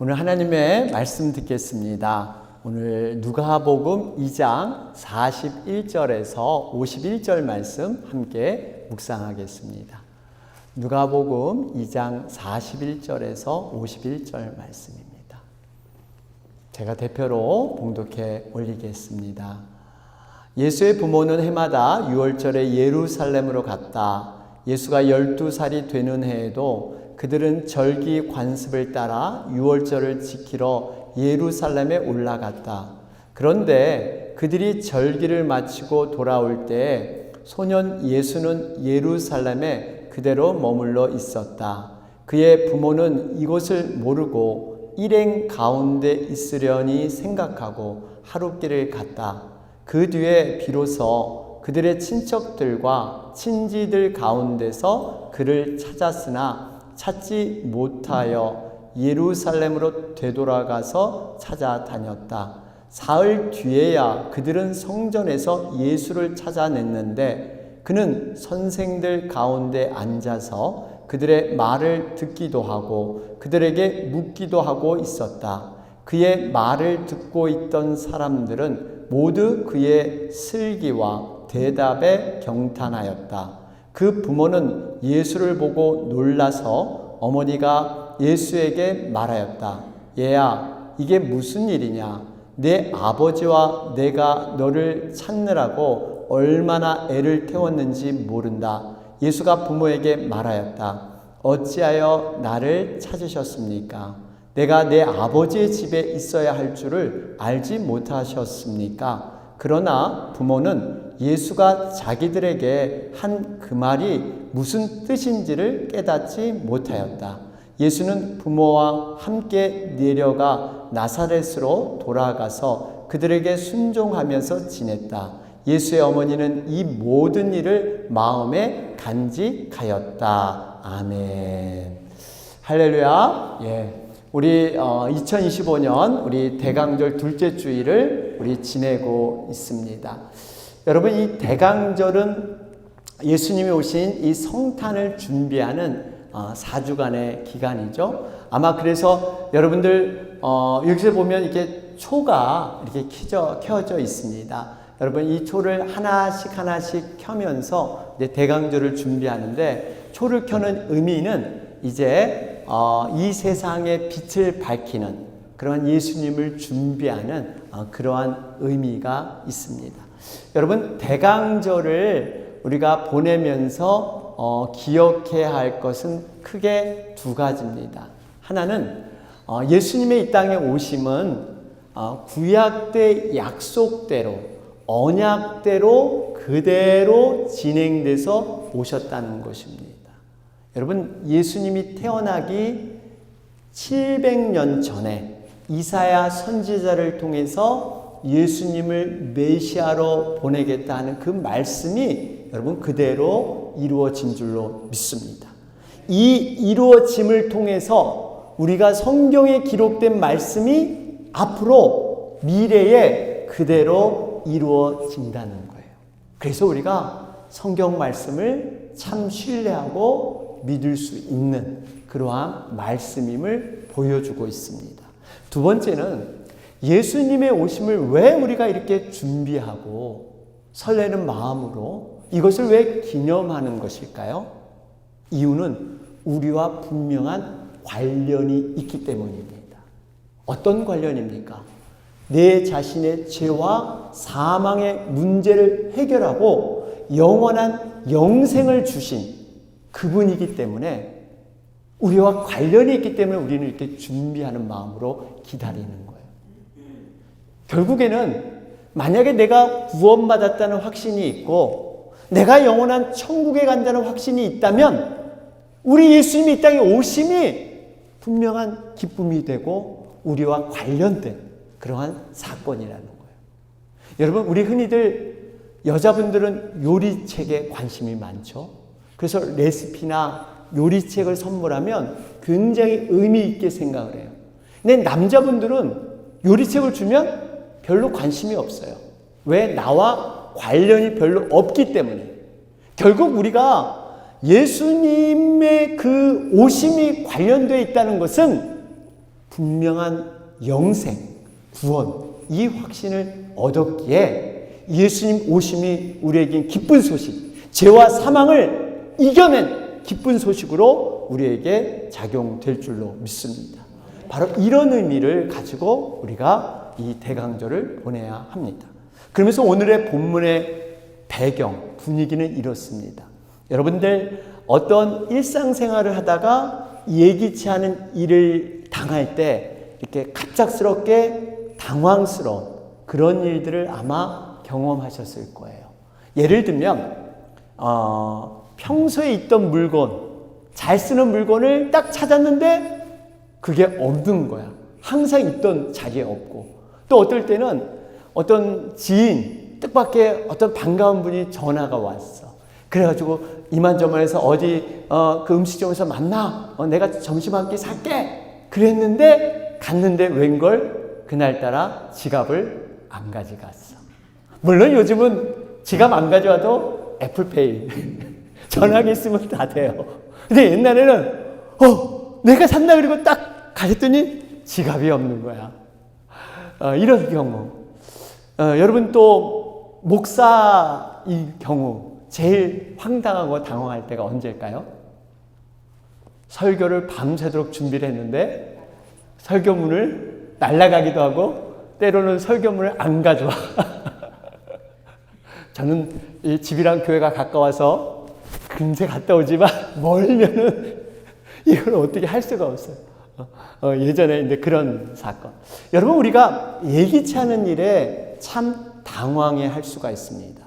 오늘 하나님의 말씀 듣겠습니다. 오늘 누가복음 2장 41절에서 51절 말씀 함께 묵상하겠습니다. 누가복음 2장 41절에서 51절 말씀입니다. 제가 대표로 봉독해 올리겠습니다. 예수의 부모는 해마다 유월절에 예루살렘으로 갔다. 예수가 12살이 되는 해에도 그들은 절기 관습을 따라 유월절을 지키러 예루살렘에 올라갔다. 그런데 그들이 절기를 마치고 돌아올 때 소년 예수는 예루살렘에 그대로 머물러 있었다. 그의 부모는 이것을 모르고 일행 가운데 있으려니 생각하고 하룻길을 갔다. 그 뒤에 비로소 그들의 친척들과 친지들 가운데서 그를 찾았으나 찾지 못하여 예루살렘으로 되돌아가서 찾아다녔다. 사흘 뒤에야 그들은 성전에서 예수를 찾아냈는데 그는 선생들 가운데 앉아서 그들의 말을 듣기도 하고 그들에게 묻기도 하고 있었다. 그의 말을 듣고 있던 사람들은 모두 그의 슬기와 대답에 경탄하였다. 그 부모는 예수를 보고 놀라서 어머니가 예수에게 말하였다. 얘야, 이게 무슨 일이냐? 내 아버지와 내가 너를 찾느라고 얼마나 애를 태웠는지 모른다. 예수가 부모에게 말하였다. 어찌하여 나를 찾으셨습니까? 내가 내 아버지의 집에 있어야 할 줄을 알지 못하셨습니까? 그러나 부모는 예수가 자기들에게 한 그 말이 무슨 뜻인지를 깨닫지 못하였다. 예수는 부모와 함께 내려가 나사렛으로 돌아가서 그들에게 순종하면서 지냈다. 예수의 어머니는 이 모든 일을 마음에 간직하였다. 아멘. 할렐루야. 우리 2025년 우리 대강절 둘째 주일을 우리 지내고 있습니다. 여러분, 이 대강절은 예수님이 오신 이 성탄을 준비하는 4주간의 기간이죠. 아마 그래서 여러분들 여기서 보면 이렇게 초가 이렇게 켜져 있습니다. 여러분, 이 초를 하나씩 켜면서 이제 대강절을 준비하는데, 초를 켜는 의미는 이제 이 세상의 빛을 밝히는 그러한 예수님을 준비하는 그러한 의미가 있습니다. 여러분, 대강절을 우리가 보내면서 기억해야 할 것은 크게 두 가지입니다. 하나는 예수님의 이 땅에 오심은 구약 때 약속대로 언약대로 그대로 진행돼서 오셨다는 것입니다. 여러분, 예수님이 태어나기 700년 전에 이사야 선지자를 통해서 예수님을 메시아로 보내겠다 하는 그 말씀이 여러분 그대로 이루어진 줄로 믿습니다. 이 이루어짐을 통해서 우리가 성경에 기록된 말씀이 앞으로 미래에 그대로 이루어진다는 거예요. 그래서 우리가 성경 말씀을 참 신뢰하고 믿을 수 있는 그러한 말씀임을 보여주고 있습니다. 두 번째는 예수님의 오심을 왜 우리가 이렇게 준비하고 설레는 마음으로 이것을 왜 기념하는 것일까요? 이유는 우리와 분명한 관련이 있기 때문입니다. 어떤 관련입니까? 내 자신의 죄와 사망의 문제를 해결하고 영원한 영생을 주신 그분이기 때문에 우리와 관련이 있기 때문에 우리는 이렇게 준비하는 마음으로 기다리는 거예요. 결국에는 만약에 내가 구원받았다는 확신이 있고 내가 영원한 천국에 간다는 확신이 있다면 우리 예수님이 이 땅에 오심이 분명한 기쁨이 되고 우리와 관련된 그러한 사건이라는 거예요. 여러분, 우리 흔히들 여자분들은 요리책에 관심이 많죠. 그래서 레시피나 요리책을 선물하면 굉장히 의미 있게 생각을 해요. 근데 남자분들은 요리책을 주면 별로 관심이 없어요. 왜? 나와 관련이 별로 없기 때문에. 결국 우리가 예수님의 그 오심이 관련되어 있다는 것은 분명한 영생, 구원, 이 확신을 얻었기에 예수님 오심이 우리에게 기쁜 소식, 죄와 사망을 이겨낸 기쁜 소식으로 우리에게 작용될 줄로 믿습니다. 바로 이런 의미를 가지고 우리가 이 대강절을 보내야 합니다. 그러면서 오늘의 본문의 배경, 분위기는 이렇습니다. 여러분들 어떤 일상생활을 하다가 예기치 않은 일을 당할 때 이렇게 갑작스럽게 당황스러운 그런 일들을 아마 경험하셨을 거예요. 예를 들면 평소에 있던 물건, 잘 쓰는 물건을 딱 찾았는데 그게 없는 거야. 항상 있던 자리에 없고. 또 어떨 때는 어떤 지인, 뜻밖의 어떤 반가운 분이 전화가 왔어. 그래가지고 이만저만해서 어디 그 음식점에서 만나. 내가 점심 한 끼 살게. 그랬는데 갔는데 웬걸 그날따라 지갑을 안 가져갔어. 물론 요즘은 지갑 안 가져와도 애플페이 전화기 있으면 다 돼요. 근데 옛날에는 내가 샀나 그리고 딱 가졌더니 지갑이 없는 거야. 이런 경우. 여러분 또 목사의 경우 제일 황당하고 당황할 때가 언제일까요? 설교를 밤새도록 준비를 했는데 설교문을 날아가기도 하고 때로는 설교문을 안 가져와. 저는 이 집이랑 교회가 가까워서 금세 갔다 오지만 멀면은 이걸 어떻게 할 수가 없어요. 예전에 이제 그런 사건. 여러분 우리가 예기치 않은 일에 참 당황해 할 수가 있습니다.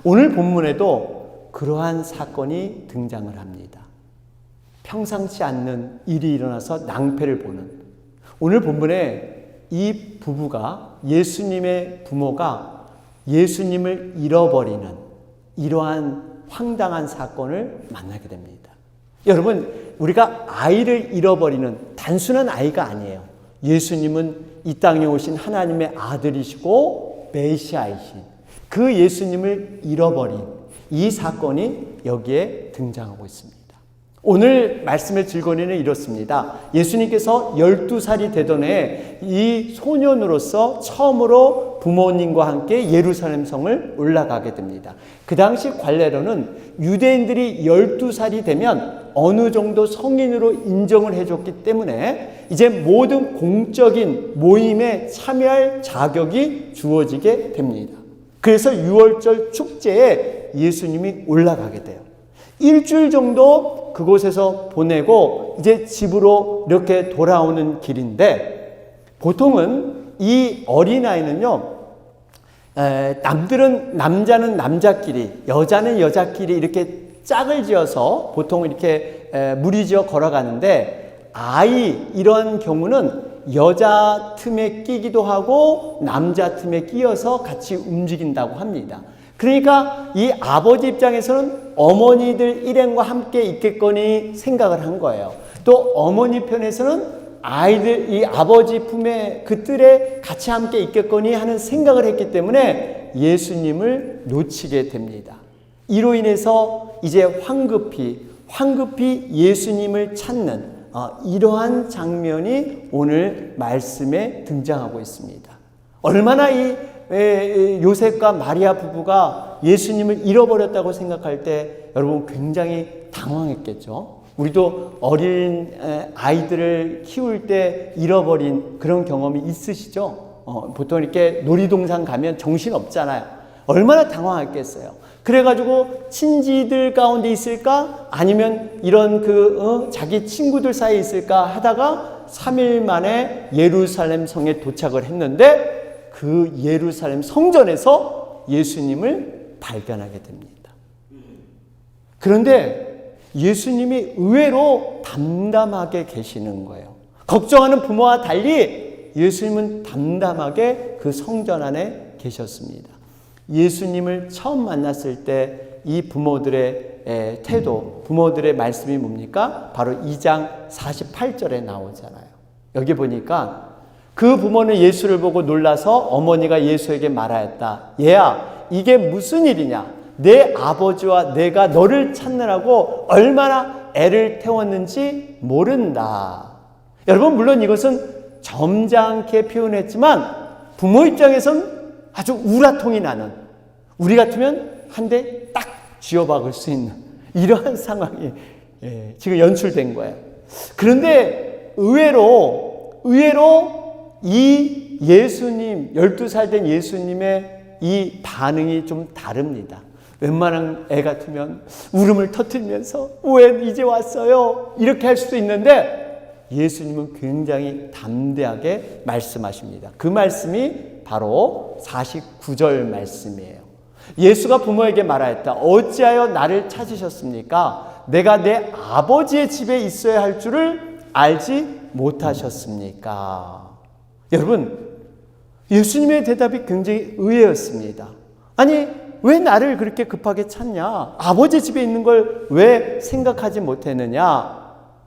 오늘 본문에도 그러한 사건이 등장을 합니다. 평상치 않는 일이 일어나서 낭패를 보는. 오늘 본문에 이 부부가 예수님의 부모가 예수님을 잃어버리는 이러한 황당한 사건을 만나게 됩니다. 여러분 우리가 아이를 잃어버리는 단순한 아이가 아니에요. 예수님은 이 땅에 오신 하나님의 아들이시고 메시아이신 그 예수님을 잃어버린 이 사건이 여기에 등장하고 있습니다. 오늘 말씀의 질거리는 이렇습니다. 예수님께서 12살이 되던 해 이 소년으로서 처음으로 부모님과 함께 예루살렘 성을 올라가게 됩니다. 그 당시 관례로는 유대인들이 12살이 되면 어느 정도 성인으로 인정을 해줬기 때문에 이제 모든 공적인 모임에 참여할 자격이 주어지게 됩니다. 그래서 6월절 축제에 예수님이 올라가게 돼요. 일주일 정도 그곳에서 보내고 이제 집으로 이렇게 돌아오는 길인데 보통은 이 어린아이는요, 남자는 남자끼리, 여자는 여자끼리 이렇게 짝을 지어서 보통 이렇게 무리지어 걸어가는데 이런 경우는 여자 틈에 끼기도 하고 남자 틈에 끼어서 같이 움직인다고 합니다. 그러니까 이 아버지 입장에서는 어머니들 일행과 함께 있겠거니 생각을 한 거예요. 또 어머니 편에서는 아이들 이 아버지 품에 그 뜰에 같이 함께 있겠거니 하는 생각을 했기 때문에 예수님을 놓치게 됩니다. 이로 인해서 이제 황급히 예수님을 찾는 이러한 장면이 오늘 말씀에 등장하고 있습니다. 얼마나 이 요셉과 마리아 부부가 예수님을 잃어버렸다고 생각할 때 여러분 굉장히 당황했겠죠. 우리도 어린 아이들을 키울 때 잃어버린 그런 경험이 있으시죠? 보통 이렇게 놀이동산 가면 정신 없잖아요. 얼마나 당황했겠어요. 그래가지고 친지들 가운데 있을까? 아니면 이런 자기 친구들 사이에 있을까? 하다가 3일 만에 예루살렘 성에 도착을 했는데 그 예루살렘 성전에서 예수님을 발견하게 됩니다. 그런데 예수님이 의외로 담담하게 계시는 거예요. 걱정하는 부모와 달리 예수님은 담담하게 그 성전 안에 계셨습니다. 예수님을 처음 만났을 때 이 부모들의 태도, 부모들의 말씀이 뭡니까? 바로 2장 48절에 나오잖아요. 여기 보니까 그 부모는 예수를 보고 놀라서 어머니가 예수에게 말하였다. 얘야, 이게 무슨 일이냐? 내 아버지와 내가 너를 찾느라고 얼마나 애를 태웠는지 모른다. 여러분 물론 이것은 점잖게 표현했지만 부모 입장에선 아주 우라통이 나는, 우리 같으면 한 대 딱 쥐어박을 수 있는 이러한 상황이 지금 연출된 거예요. 그런데 의외로 이 예수님, 12살 된 예수님의 이 반응이 좀 다릅니다. 웬만한 애 같으면 울음을 터뜨리면서 왜 이제 왔어요? 이렇게 할 수도 있는데 예수님은 굉장히 담대하게 말씀하십니다. 그 말씀이 바로 49절 말씀이에요. 예수가 부모에게 말하였다. 어찌하여 나를 찾으셨습니까? 내가 내 아버지의 집에 있어야 할 줄을 알지 못하셨습니까? 여러분, 예수님의 대답이 굉장히 의외였습니다. 아니, 왜 나를 그렇게 급하게 찾냐? 아버지 집에 있는 걸 왜 생각하지 못했느냐?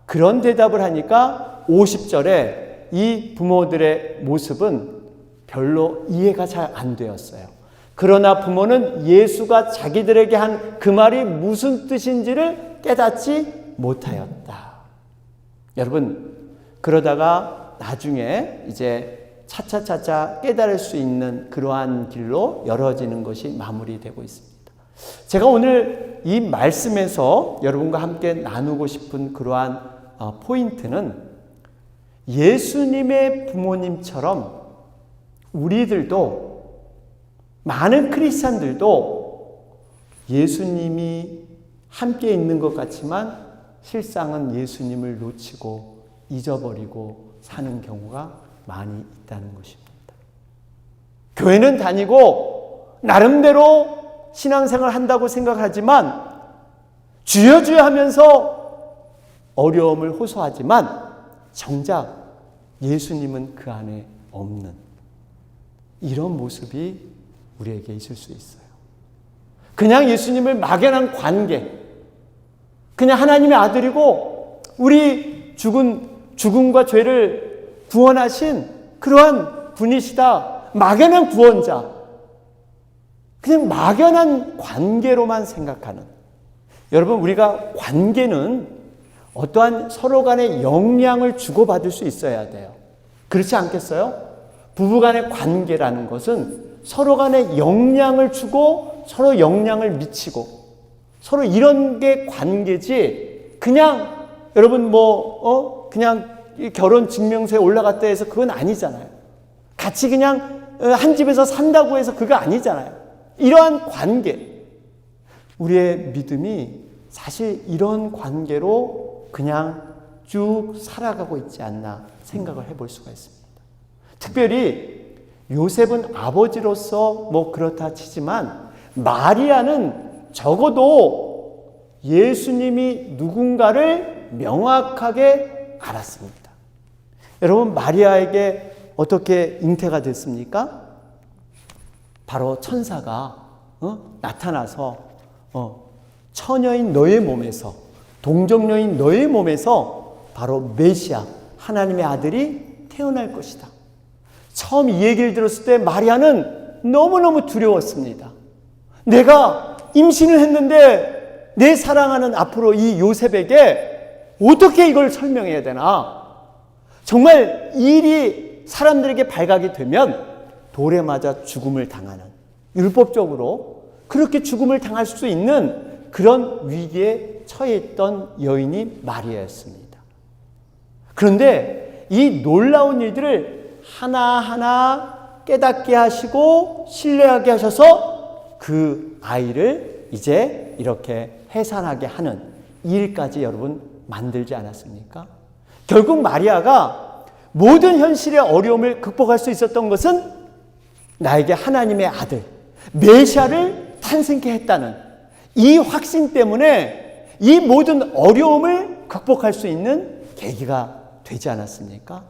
그런 대답을 하니까 50절에 이 부모들의 모습은 별로 이해가 잘 안 되었어요. 그러나 부모는 예수가 자기들에게 한 그 말이 무슨 뜻인지를 깨닫지 못하였다. 여러분, 그러다가 나중에 이제 차차차차 깨달을 수 있는 그러한 길로 열어지는 것이 마무리되고 있습니다. 제가 오늘 이 말씀에서 여러분과 함께 나누고 싶은 그러한 포인트는 예수님의 부모님처럼 우리들도, 많은 크리스찬들도 예수님이 함께 있는 것 같지만 실상은 예수님을 놓치고 잊어버리고 사는 경우가 많이 있다는 것입니다. 교회는 다니고 나름대로 신앙생활을 한다고 생각하지만 주여 주여 하면서 어려움을 호소하지만 정작 예수님은 그 안에 없는 이런 모습이 우리에게 있을 수 있어요. 그냥 예수님을 막연한 관계, 그냥 하나님의 아들이고 우리 죽음과 죄를 구원하신 그러한 분이시다. 막연한 구원자. 그냥 막연한 관계로만 생각하는. 여러분, 우리가 관계는 어떠한 서로 간의 영향을 주고받을 수 있어야 돼요. 그렇지 않겠어요? 부부간의 관계라는 것은 서로 간에 영향을 주고 서로 영향을 미치고 서로 이런 게 관계지, 그냥 여러분 그냥 결혼 증명서에 올라갔다 해서 그건 아니잖아요. 같이 그냥 한 집에서 산다고 해서 그거 아니잖아요. 이러한 관계, 우리의 믿음이 사실 이런 관계로 그냥 쭉 살아가고 있지 않나 생각을 해볼 수가 있습니다. 특별히 요셉은 아버지로서 그렇다 치지만 마리아는 적어도 예수님이 누군가를 명확하게 알았습니다. 여러분, 마리아에게 어떻게 잉태가 됐습니까? 바로 천사가 나타나서 처녀인 너의 몸에서, 동정녀인 너의 몸에서 바로 메시아, 하나님의 아들이 태어날 것이다. 처음 이 얘기를 들었을 때 마리아는 너무너무 두려웠습니다. 내가 임신을 했는데 내 사랑하는 앞으로 이 요셉에게 어떻게 이걸 설명해야 되나? 정말 일이 사람들에게 발각이 되면 돌에 맞아 죽음을 당하는, 율법적으로 그렇게 죽음을 당할 수 있는 그런 위기에 처했던 여인이 마리아였습니다. 그런데 이 놀라운 일들을 하나하나 깨닫게 하시고 신뢰하게 하셔서 그 아이를 이제 이렇게 해산하게 하는 일까지 여러분 만들지 않았습니까? 결국 마리아가 모든 현실의 어려움을 극복할 수 있었던 것은 나에게 하나님의 아들 메시아를 탄생케 했다는 이 확신 때문에 이 모든 어려움을 극복할 수 있는 계기가 되지 않았습니까?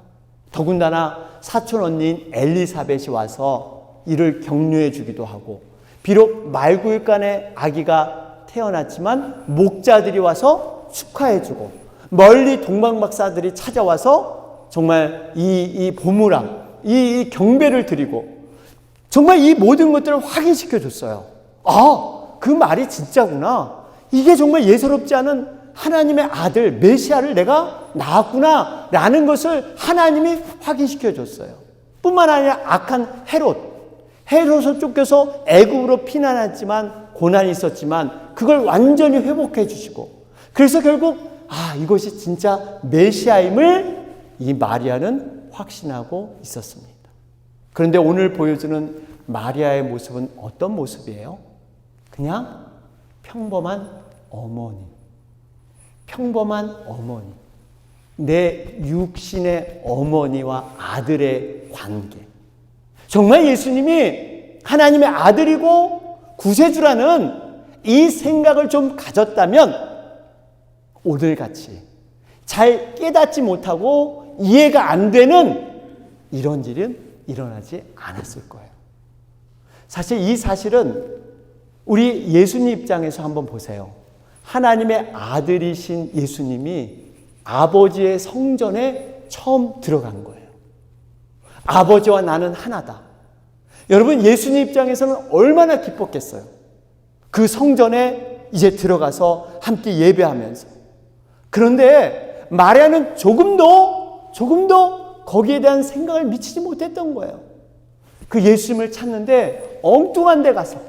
더군다나 사촌 언니인 엘리사벳이 와서 이를 격려해 주기도 하고, 비록 말구일간에 아기가 태어났지만 목자들이 와서 축하해 주고, 멀리 동방박사들이 찾아와서 정말 이 보물함, 이 경배를 드리고, 정말 이 모든 것들을 확인시켜 줬어요. 아, 그 말이 진짜구나. 이게 정말 예사롭지 않은 하나님의 아들 메시아를 내가 낳았구나 라는 것을 하나님이 확인시켜 줬어요. 뿐만 아니라 악한 헤롯을 쫓겨서 애굽으로 피난했지만 고난이 있었지만 그걸 완전히 회복해 주시고, 그래서 결국 이것이 진짜 메시아임을 이 마리아는 확신하고 있었습니다. 그런데 오늘 보여주는 마리아의 모습은 어떤 모습이에요? 그냥 평범한 어머니. 내 육신의 어머니와 아들의 관계. 정말 예수님이 하나님의 아들이고 구세주라는 이 생각을 좀 가졌다면 오늘같이 잘 깨닫지 못하고 이해가 안 되는 이런 일은 일어나지 않았을 거예요. 사실 이 사실은 우리 예수님 입장에서 한번 보세요. 하나님의 아들이신 예수님이 아버지의 성전에 처음 들어간 거예요. 아버지와 나는 하나다. 여러분, 예수님 입장에서는 얼마나 기뻤겠어요. 그 성전에 이제 들어가서 함께 예배하면서. 그런데 마리아는 조금도 거기에 대한 생각을 미치지 못했던 거예요. 그 예수님을 찾는데 엉뚱한 데 가서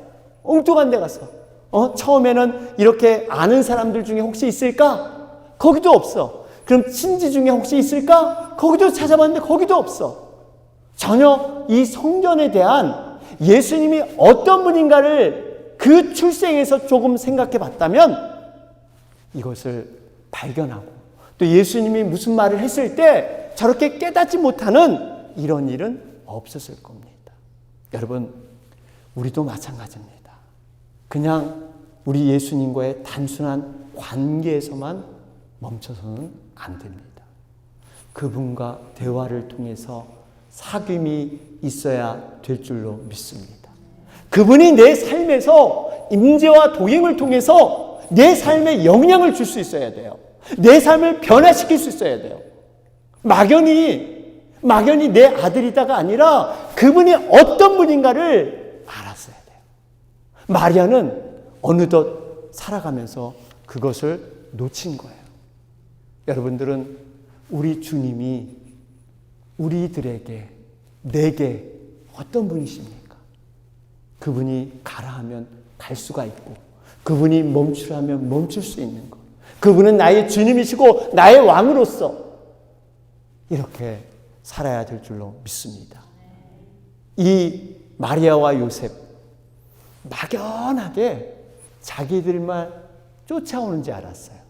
처음에는 이렇게 아는 사람들 중에 혹시 있을까? 거기도 없어. 그럼 친지 중에 혹시 있을까? 거기도 찾아봤는데 거기도 없어. 전혀 이 성전에 대한 예수님이 어떤 분인가를 그 출생에서 조금 생각해 봤다면 이것을 발견하고, 또 예수님이 무슨 말을 했을 때 저렇게 깨닫지 못하는 이런 일은 없었을 겁니다. 여러분, 우리도 마찬가지입니다. 그냥 우리 예수님과의 단순한 관계에서만 멈춰서는 안 됩니다. 그분과 대화를 통해서 사귐이 있어야 될 줄로 믿습니다. 그분이 내 삶에서 임재와 동행을 통해서 내 삶에 영향을 줄 수 있어야 돼요. 내 삶을 변화시킬 수 있어야 돼요. 막연히 내 아들이다가 아니라 그분이 어떤 분인가를 알았어야 돼요. 마리아는 어느덧 살아가면서 그것을 놓친 거예요. 여러분들은 우리 주님이 우리들에게, 내게 어떤 분이십니까? 그분이 가라 하면 갈 수가 있고, 그분이 멈추라 하면 멈출 수 있는 것. 그분은 나의 주님이시고 나의 왕으로서 이렇게 살아야 될 줄로 믿습니다. 이 마리아와 요셉, 막연하게 자기들만 쫓아오는지 알았어요.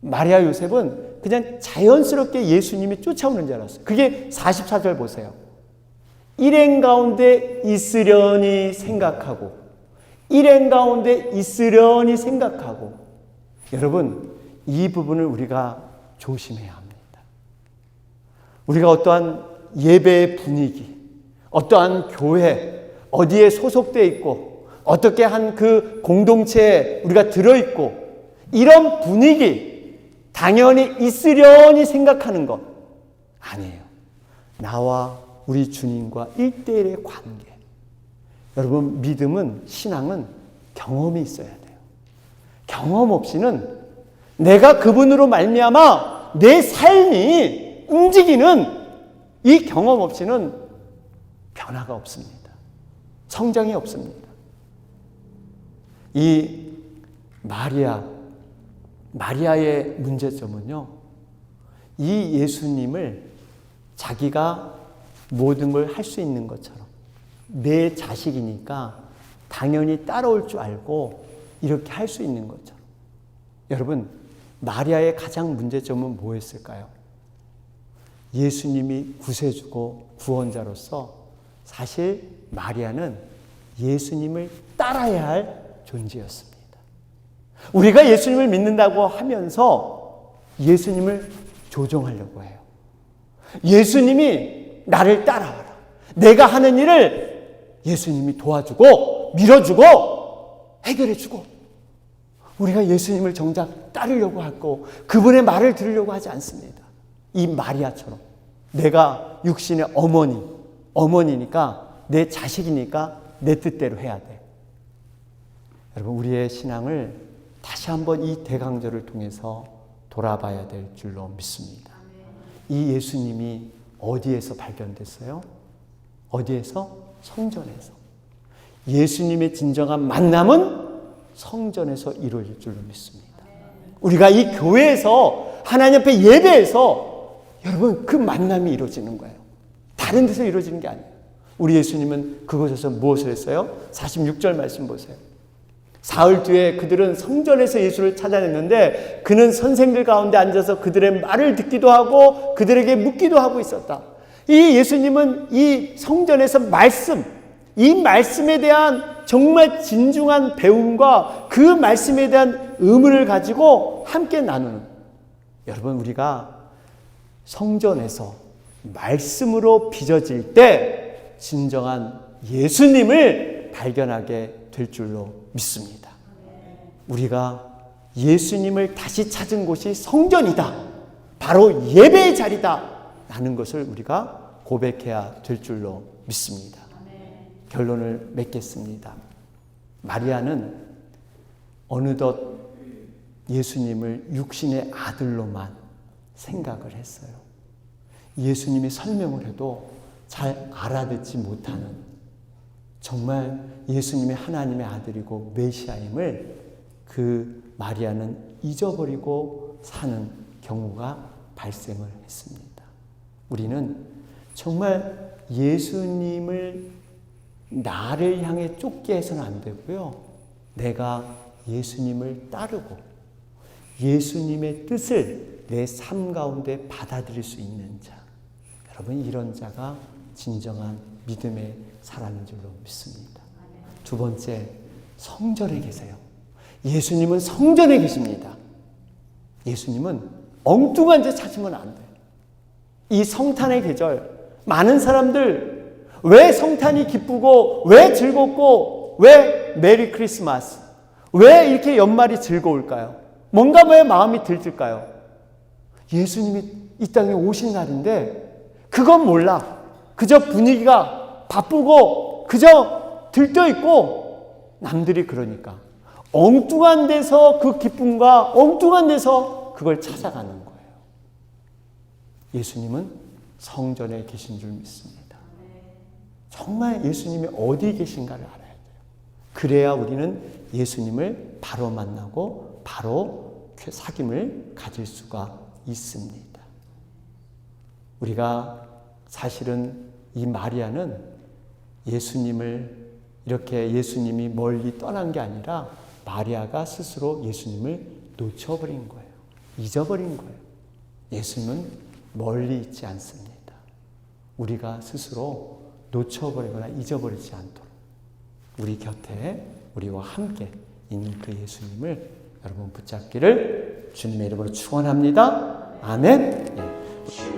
마리아 요셉은 그냥 자연스럽게 예수님이 쫓아오는 줄 알았어요. 그게 44절 보세요. 일행 가운데 있으려니 생각하고, 여러분, 이 부분을 우리가 조심해야 합니다. 우리가 어떠한 예배의 분위기, 어떠한 교회, 어디에 소속되어 있고, 어떻게 한 그 공동체에 우리가 들어있고, 이런 분위기, 당연히 있으려니 생각하는 것 아니에요. 나와 우리 주님과 1대1의 관계. 여러분, 믿음은, 신앙은 경험이 있어야 돼요. 경험 없이는, 내가 그분으로 말미암아 내 삶이 움직이는 이 경험 없이는 변화가 없습니다. 성장이 없습니다. 이 마리아의 문제점은요, 이 예수님을 자기가 모든 걸 할 수 있는 것처럼, 내 자식이니까 당연히 따라올 줄 알고 이렇게 할 수 있는 것처럼. 여러분, 마리아의 가장 문제점은 뭐였을까요? 예수님이 구세주고 구원자로서 사실 마리아는 예수님을 따라야 할 존재였습니다. 우리가 예수님을 믿는다고 하면서 예수님을 조종하려고 해요. 예수님이 나를 따라와라. 내가 하는 일을 예수님이 도와주고 밀어주고 해결해주고, 우리가 예수님을 정작 따르려고 하고 그분의 말을 들으려고 하지 않습니다. 이 마리아처럼 내가 육신의 어머니니까, 내 자식이니까 내 뜻대로 해야 돼. 여러분, 우리의 신앙을 다시 한번 이 대강절을 통해서 돌아봐야 될 줄로 믿습니다. 이 예수님이 어디에서 발견됐어요? 어디에서? 성전에서. 예수님의 진정한 만남은 성전에서 이루어질 줄로 믿습니다. 우리가 이 교회에서 하나님 앞에 예배해서 여러분 그 만남이 이루어지는 거예요. 다른 데서 이루어지는 게 아니에요. 우리 예수님은 그곳에서 무엇을 했어요? 46절 말씀 보세요. 사흘 뒤에 그들은 성전에서 예수를 찾아냈는데 그는 선생들 가운데 앉아서 그들의 말을 듣기도 하고 그들에게 묻기도 하고 있었다. 이 예수님은 이 성전에서 이 말씀에 대한 정말 진중한 배움과 그 말씀에 대한 의문을 가지고 함께 나누는, 여러분 우리가 성전에서 말씀으로 빚어질 때 진정한 예수님을 발견하게 될 줄로 믿습니다. 우리가 예수님을 다시 찾은 곳이 성전이다, 바로 예배의 자리다 라는 것을 우리가 고백해야 될 줄로 믿습니다. 결론을 맺겠습니다. 마리아는 어느덧 예수님을 육신의 아들로만 생각을 했어요. 예수님이 설명을 해도 잘 알아듣지 못하는, 정말 예수님이 하나님의 아들이고 메시아임을 그 마리아는 잊어버리고 사는 경우가 발생을 했습니다. 우리는 정말 예수님을 나를 향해 쫓게 해서는 안 되고요. 내가 예수님을 따르고 예수님의 뜻을 내 삶 가운데 받아들일 수 있는 자, 여러분 이런 자가 진정한 믿음의 사람인 줄로 믿습니다. 두 번째, 성전에 계세요. 예수님은 성전에 계십니다. 예수님은 엉뚱한 데 찾으면 안 돼요. 이 성탄의 계절, 많은 사람들 왜 성탄이 기쁘고 왜 즐겁고 왜 메리 크리스마스, 왜 이렇게 연말이 즐거울까요? 뭔가 왜 마음이 들뜰까요? 예수님이 이 땅에 오신 날인데 그건 몰라. 그저 분위기가 바쁘고 그저 들떠있고 남들이 그러니까 엉뚱한 데서 그 기쁨과 엉뚱한 데서 그걸 찾아가는 거예요. 예수님은 성전에 계신 줄 믿습니다. 정말 예수님이 어디 계신가를 알아야 돼요. 그래야 우리는 예수님을 바로 만나고 바로 사귐을 가질 수가 있습니다. 우리가 사실은 이 마리아는 예수님을 이렇게 예수님이 멀리 떠난 게 아니라 마리아가 스스로 예수님을 놓쳐버린 거예요. 잊어버린 거예요. 예수님은 멀리 있지 않습니다. 우리가 스스로 놓쳐버리거나 잊어버리지 않도록 우리 곁에 우리와 함께 있는 그 예수님을 여러분 붙잡기를 주님의 이름으로 축원합니다. 아멘. 예.